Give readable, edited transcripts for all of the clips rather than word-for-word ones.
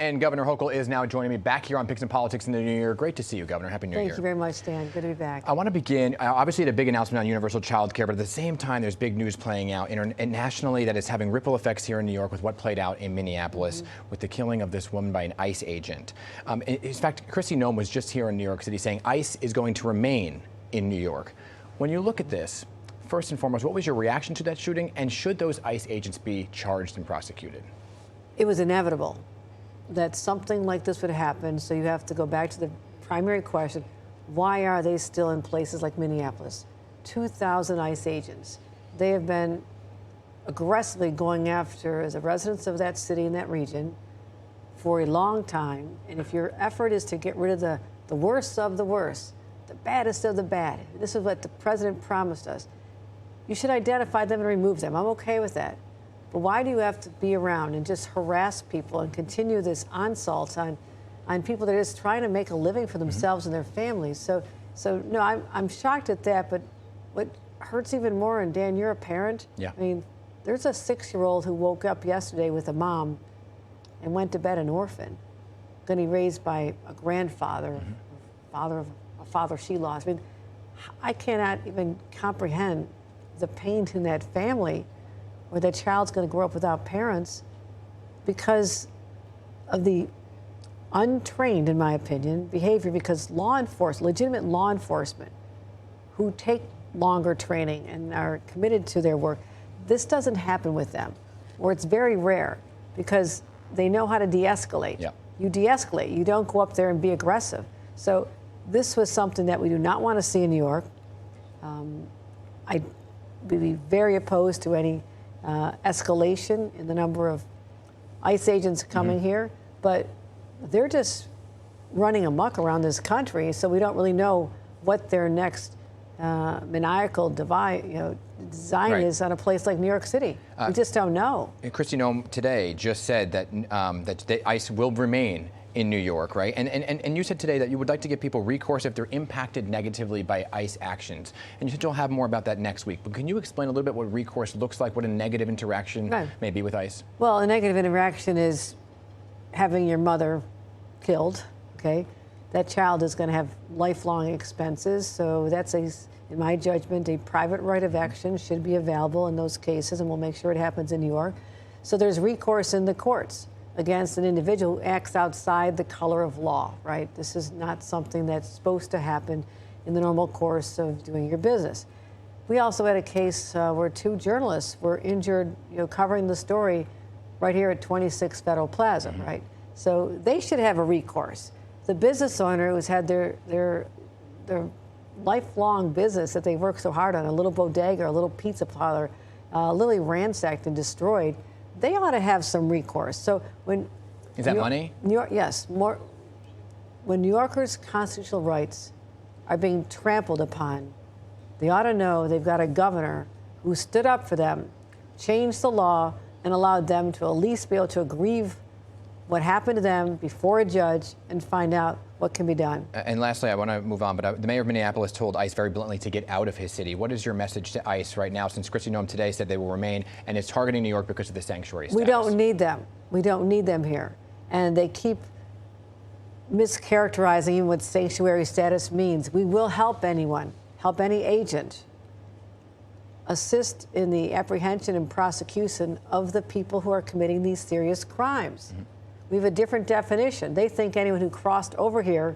And Governor Hochul is now joining me back here on Picks and Politics in the New Year. Great to see you, Governor. Happy New Year. Thank you very much, Dan. Good to be back. I want to begin, obviously, a big announcement on universal childcare, but at the same time, there's big news playing out nationally that is having ripple effects here in New York with what played out in Minneapolis with the killing of this woman by an ICE agent. In fact, Kristi Noem was just here in New York City saying ICE is going to remain in New York. When you look at this, first and foremost, what was your reaction to that shooting, and should those ICE agents be charged and prosecuted? It was inevitable that something like this would happen, so you have to go back to the primary question: why are they still in places like Minneapolis? 2,000 ICE agents. They have been aggressively going after the residents of that city and that region for a long time, and if your effort is to get rid of the worst of the worst, the baddest of the bad, this is what the president promised us, you should identify them and remove them. I'm okay with that. But why do you have to be around and just harass people and continue this onslaught on people that are just trying to make a living for themselves and their families? So no, I'm shocked at that. But what hurts even more, and Dan, you're a parent. Yeah. I mean, there's a 6-year-old who woke up yesterday with a mom and went to bed an orphan, going to be raised by a grandfather, a father she lost. I mean, I cannot even comprehend the pain in that family, where that child's going to grow up without parents because of the untrained, in my opinion, behavior. Because legitimate law enforcement, who take longer training and are committed to their work, this doesn't happen with them, or it's very rare, because they know how to de-escalate. Yeah. You de-escalate. You don't go up there and be aggressive. So this was something that we do not want to see in New York. I'd be very opposed to any escalation in the number of ICE agents coming here, but they're just running amok around this country, so we don't really know what their next maniacal design is on a place like New York City. We just don't know. Kristi Noem today just said that that ICE will remain in New York, right? And you said today that you would like to give people recourse if they're impacted negatively by ICE actions. And you said you'll have more about that next week. But can you explain a little bit what recourse looks like, what a negative interaction may be with ICE? Well, a negative interaction is having your mother killed, okay? That child is going to have lifelong expenses. So that's, in my judgment, a private right of action should be available in those cases, and we'll make sure it happens in New York. So there's recourse in the courts against an individual who acts outside the color of law, right? This is not something that's supposed to happen in the normal course of doing your business. We also had a case where 2 journalists were injured, covering the story right here at 26 Federal Plaza, right? So they should have a recourse. The business owner who's had their lifelong business that they worked so hard on, a little bodega or a little pizza parlor, literally ransacked and destroyed, they ought to have some recourse. So is that money? Yes, more. When New Yorkers' constitutional rights are being trampled upon, they ought to know they've got a governor who stood up for them, changed the law, and allowed them to at least be able to grieve what happened to them before a judge and find out what can be done. And lastly, I want to move on, but the mayor of Minneapolis told ICE very bluntly to get out of his city. What is your message to ICE right now, since Kristi Noem today said they will remain and is targeting New York because of the sanctuary status? We don't need them. We don't need them here. And they keep mischaracterizing even what sanctuary status means. We will help anyone, help any agent, assist in the apprehension and prosecution of the people who are committing these serious crimes. We have a different definition. They think anyone who crossed over here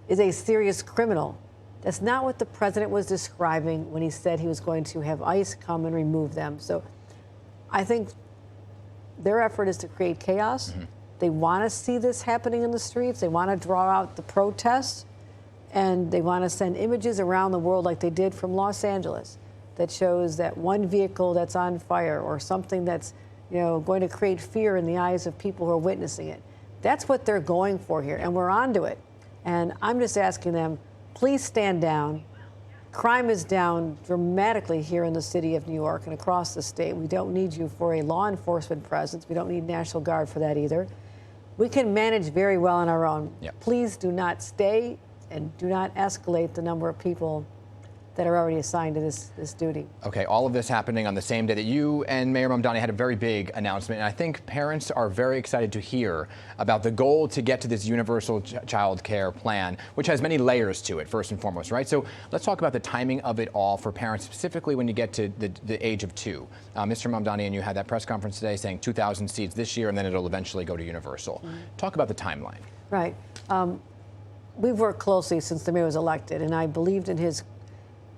is a serious criminal. That's not what the president was describing when he said he was going to have ICE come and remove them. So I think their effort is to create chaos. They want to see this happening in the streets. They want to draw out the protests, and they want to send images around the world like they did from Los Angeles that shows that one vehicle that's on fire or something that's going to create fear in the eyes of people who are witnessing it. That's what they're going for here, and we're onto it. And I'm just asking them, please stand down. Crime is down dramatically here in the city of New York and across the state. We don't need you for a law enforcement presence. We don't need National Guard for that either. We can manage very well on our own. Yep. Please do not stay and do not escalate the number of people that are already assigned to this duty. Okay, all of this happening on the same day that you and Mayor Mamdani had a very big announcement, and I think parents are very excited to hear about the goal to get to this universal child care plan, which has many layers to it, first and foremost, right? So let's talk about the timing of it all for parents, specifically when you get to the age of 2. Mr. Mamdani and you had that press conference today saying 2,000 seats this year, and then it'll eventually go to universal. Talk about the timeline. Right. We've worked closely since the mayor was elected, and I believed in his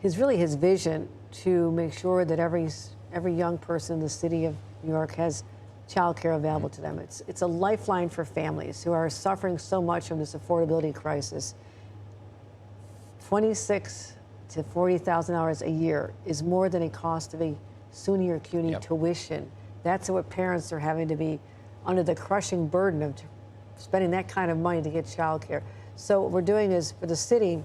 vision to make sure that every young person in the city of New York has child care available to them. It's a lifeline for families who are suffering so much from this affordability crisis. $26,000 to $40,000 a year is more than a cost of a SUNY or CUNY tuition. That's what parents are having to be under the crushing burden of spending that kind of money to get child care. So what we're doing is, for the city,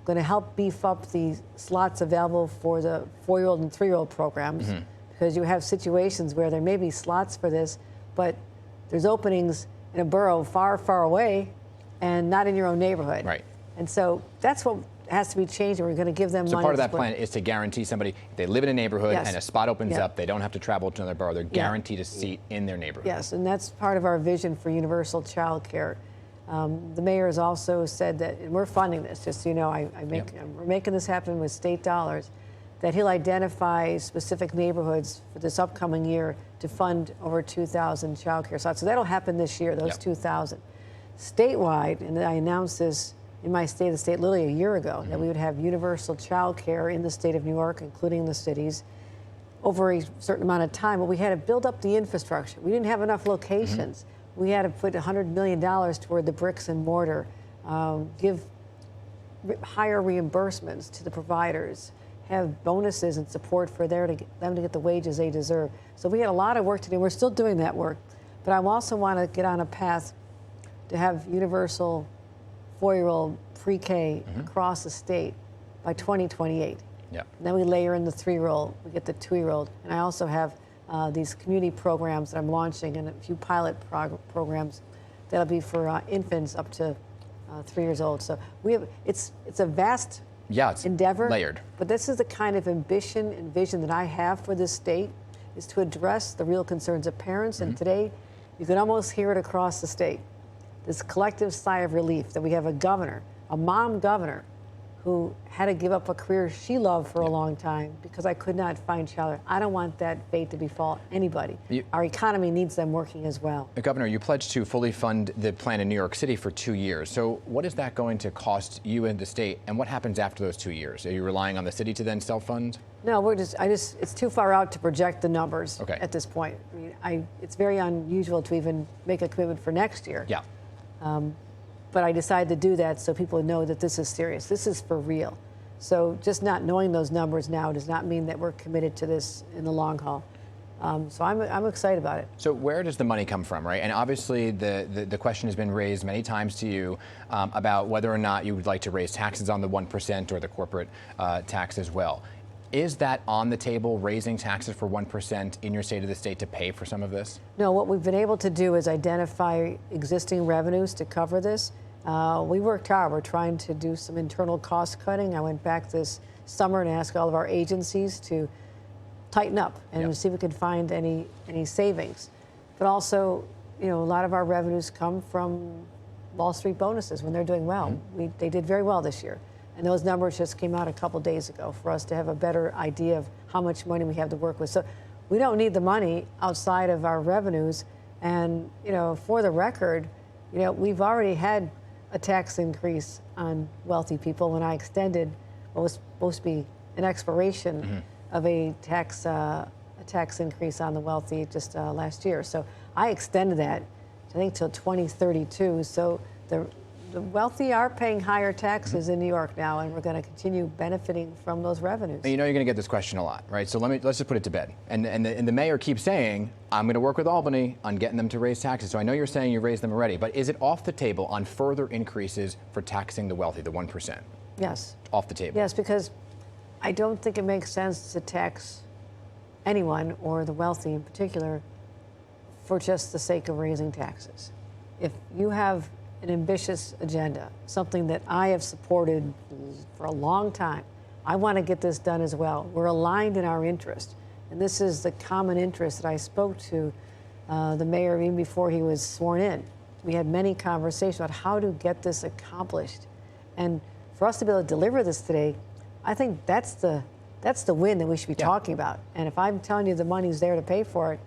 going to help beef up the slots available for the 4-year-old and 3-year-old programs, because you have situations where there may be slots for this, but there's openings in a borough far, far away and not in your own neighborhood. Right. And so that's what has to be changed, and we're going to give them money. So part of that plan is to guarantee somebody, if they live in a neighborhood and a spot opens up, they don't have to travel to another borough. They're guaranteed a seat in their neighborhood. Yes, and that's part of our vision for universal child care. The mayor has also said that, and we're funding this, just so you know, we're making this happen with state dollars, that he'll identify specific neighborhoods for this upcoming year to fund over 2,000 child care slots. So that'll happen this year, those 2,000. Statewide, and I announced this in my state of the state literally a year ago, that we would have universal child care in the state of New York, including the cities, over a certain amount of time. But we had to build up the infrastructure. We didn't have enough locations. We had to put $100 million toward the bricks and mortar, give higher reimbursements to the providers, have bonuses and support for them to get the wages they deserve. So we had a lot of work to do. We're still doing that work. But I also want to get on a path to have universal 4-year-old pre-K across the state by 2028. Yeah. And then we layer in the 3-year-old, we get the 2-year-old. And I also have these community programs that I'm launching, and a few pilot programs that'll be for infants up to 3 years old. So it's a vast endeavor. Layered. But this is the kind of ambition and vision that I have for this state, is to address the real concerns of parents. And today, you can almost hear it across the state. This collective sigh of relief that we have a governor, a mom governor, who had to give up a career she loved for a long time because I could not find childcare. I don't want that fate to befall anybody. Our economy needs them working as well. Governor, you pledged to fully fund the plan in New York City for 2 years. So what is that going to cost you and the state, and what happens after those 2 years? Are you relying on the city to then self-fund? No, it's too far out to project the numbers at this point. I mean, it's very unusual to even make a commitment for next year. Yeah. But I decided to do that so people know that this is serious. This is for real. So just not knowing those numbers now does not mean that we're committed to this in the long haul. So I'm excited about it. So where does the money come from, right? And obviously the question has been raised many times to you about whether or not you would like to raise taxes on the 1% or the corporate tax as well. Is that on the table, raising taxes for 1% in your state of the state to pay for some of this? No, what we've been able to do is identify existing revenues to cover this. We worked hard. We're trying to do some internal cost cutting. I went back this summer and asked all of our agencies to tighten up and see if we could find any savings. But also, a lot of our revenues come from Wall Street bonuses when they're doing well. They did very well this year. And those numbers just came out a couple days ago for us to have a better idea of how much money we have to work with. So we don't need the money outside of our revenues. And, for the record, we've already had a tax increase on wealthy people when I extended what was supposed to be an expiration of a tax increase on the wealthy just last year. So I extended that, I think, till 2032. So the wealthy are paying higher taxes in New York now, and we're going to continue benefiting from those revenues. And you're going to get this question a lot, right? So let's just put it to bed. And the mayor keeps saying, I'm going to work with Albany on getting them to raise taxes. So I know you're saying you raised them already, but is it off the table on further increases for taxing the wealthy, the 1%? Yes. Off the table? Yes, because I don't think it makes sense to tax anyone, or the wealthy in particular, for just the sake of raising taxes. If you have an ambitious agenda, something that I have supported for a long time, I want to get this done as well. We're aligned in our interest. And this is the common interest that I spoke to the mayor even before he was sworn in. We had many conversations about how to get this accomplished. And for us to be able to deliver this today, I think that's the win that we should be talking about. And if I'm telling you the money's there to pay for it,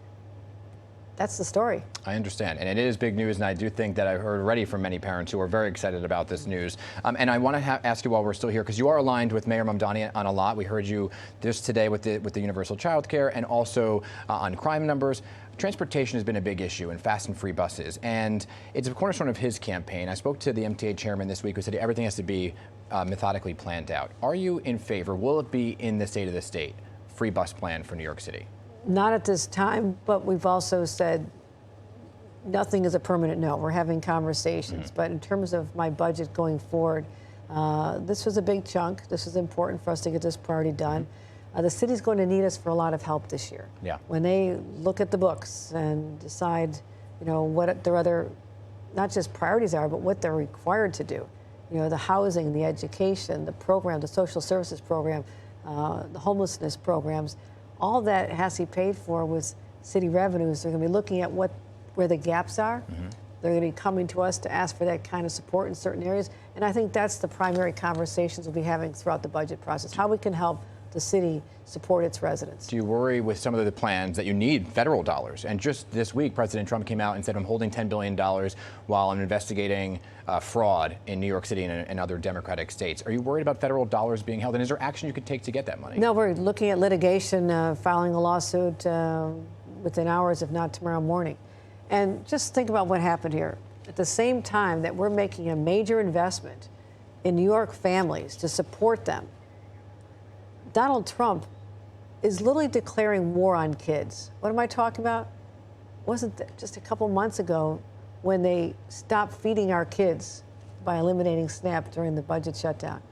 that's the story. I understand, and it is big news, and I do think that I've heard already from many parents who are very excited about this news. And I want to ask you while we're still here, because you are aligned with Mayor Mamdani on a lot. We heard you just today with the universal childcare and also on crime numbers. Transportation has been a big issue, and fast and free buses, and it's a cornerstone of his campaign. I spoke to the MTA chairman this week who said everything has to be methodically planned out. Are you in favor? Will it be in the state of the state, free bus plan for New York City? Not at this time, but we've also said nothing is a permanent no. We're having conversations. But in terms of my budget going forward, this was a big chunk. This is important for us to get this priority done. The city's going to need us for a lot of help this year. Yeah. When they look at the books and decide, what their other, not just priorities are, but what they're required to do. The housing, the education, the program, the social services program, the homelessness programs. All that has to be paid for with city revenues. They're going to be looking at where the gaps are. They're going to be coming to us to ask for that kind of support in certain areas. And I think that's the primary conversations we'll be having throughout the budget process, how we can help the city support its residents. Do you worry with some of the plans that you need federal dollars? And just this week, President Trump came out and said, I'm holding $10 billion while I'm investigating fraud in New York City and other Democratic states. Are you worried about federal dollars being held? And is there action you could take to get that money? No, we're looking at litigation, filing a lawsuit within hours, if not tomorrow morning. And just think about what happened here. At the same time that we're making a major investment in New York families to support them, Donald Trump is literally declaring war on kids. What am I talking about? Wasn't that just a couple months ago when they stopped feeding our kids by eliminating SNAP during the budget shutdown?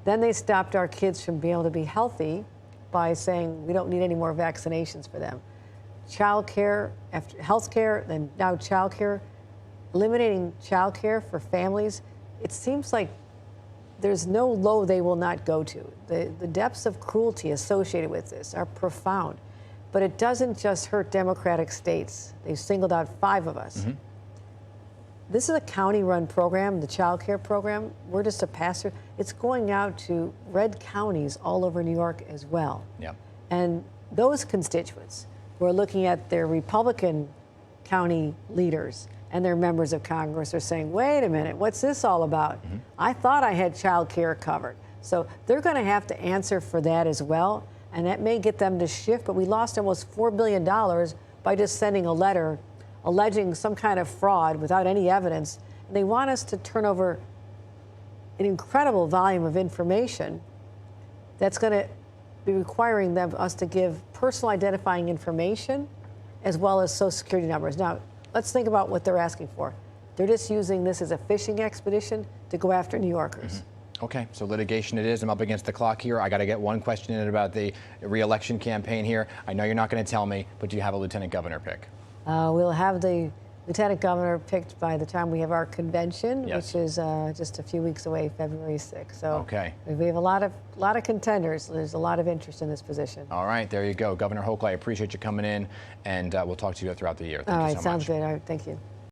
Then they stopped our kids from being able to be healthy by saying we don't need any more vaccinations for them. Childcare, after healthcare, then now childcare, eliminating childcare for families. It seems like there's no low they will not go to. The depths of cruelty associated with this are profound. But it doesn't just hurt Democratic states. They've singled out 5 of us. This is a county-run program, the child care program. We're just a pass-through. It's going out to red counties all over New York as well. Yeah. And those constituents who are looking at their Republican county leaders and their members of Congress are saying, wait a minute, what's this all about? I thought I had child care covered. So they're going to have to answer for that as well, and that may get them to shift, but we lost almost $4 billion by just sending a letter alleging some kind of fraud without any evidence. And they want us to turn over an incredible volume of information that's going to be requiring us to give personal identifying information as well as Social Security numbers. Now, let's think about what they're asking for. They're just using this as a fishing expedition to go after New Yorkers. Okay, so litigation it is. I'm up against the clock here. I got to get one question in about the re-election campaign here. I know you're not going to tell me, but do you have a lieutenant governor pick? We'll have the lieutenant governor picked by the time we have our convention, Yes. which is just a few weeks away, February 6th. So Okay. we have a lot of contenders. There's a lot of interest in this position. All right, there you go. Governor Hochul, I appreciate you coming in, and we'll talk to you throughout the year. Thank All you right, so sounds much. good. All right, thank you.